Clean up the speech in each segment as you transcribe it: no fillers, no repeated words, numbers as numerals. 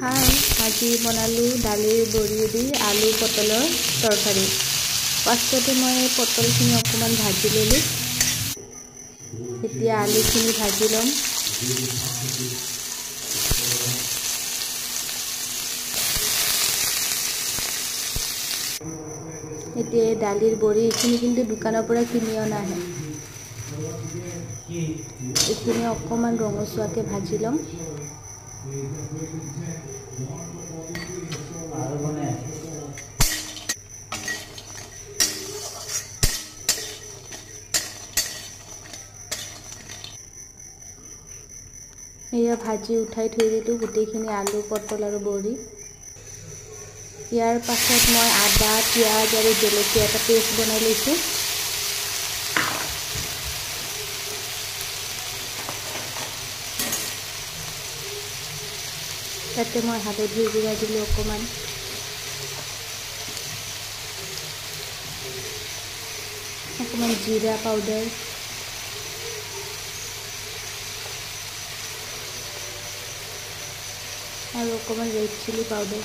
হাই আজি বনালোঁ দালিৰ বড়ি দি আলু পটলৰ তৰকাৰী। ফাৰ্ষ্টতে মই পটলখিনি অকণমান ভাজি ল'লোঁ। এতিয়া আলুখিনি ভাজি ল'ম। এতিয়া দালিৰ বড়ি এইখিনি কিন্তু দোকানৰ পৰা কিনি অনাহে। এইখিনি অকণমান ৰঙচুৱাকৈ ভাজি ল'ম। এয়া ভাজি উঠাই থৈ দিলোঁ গোটেইখিনি আলু পটল আৰু বড়ি। ইয়াৰ পাছত মই আদা পিঁয়াজ আৰু জলকীয়া এটা পেষ্ট বনাই লৈছোঁ। তাতে মই হালধিৰ গুড়া দিলোঁ অকণমান। অকণমান জিৰা পাউডাৰ, আৰু অকণমান ৰেড চিলি পাউডাৰ।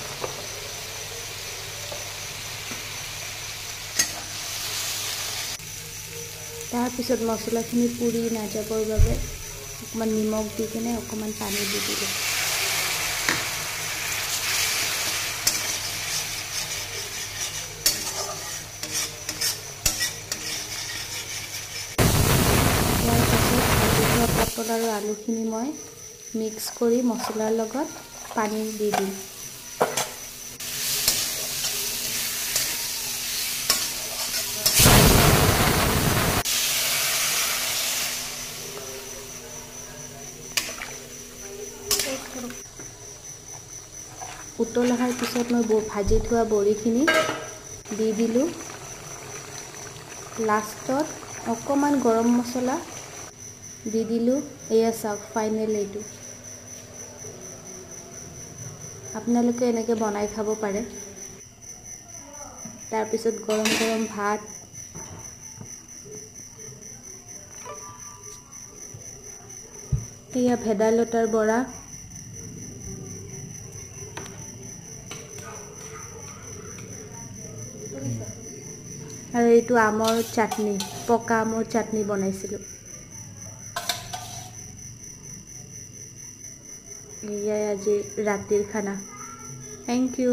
তাৰপিছত মছলাখিনি পুৰি নাযাবৰ বাবে অকণমান নিমখ দি কিনে অকণমান পানী দি দিলোঁ। ইয়াৰ পাছত ভাজি থোৱা পটল আৰু আলুখিনি মই মিক্স কৰি মছলাৰ লগত পানী দি দিম। উতল অহাৰ পিছত মই ভাজি থোৱা বড়িখিনি দি দিলোঁ। লাষ্টত অকণমান গৰম মছলা দি দিলোঁ। এয়া চাওক ফাইনেল এইটো। আপোনালোকে এনেকৈ বনাই খাব পাৰে। তাৰপিছত গৰম গৰম ভাত, এয়া ভেদাইলতাৰ বৰা, আৰু এইটো আমৰ চাটনি, পকা আমৰ চাটনি বনাইছিলোঁ। এয়াই আজি ৰাতিৰ খানা। Thank U.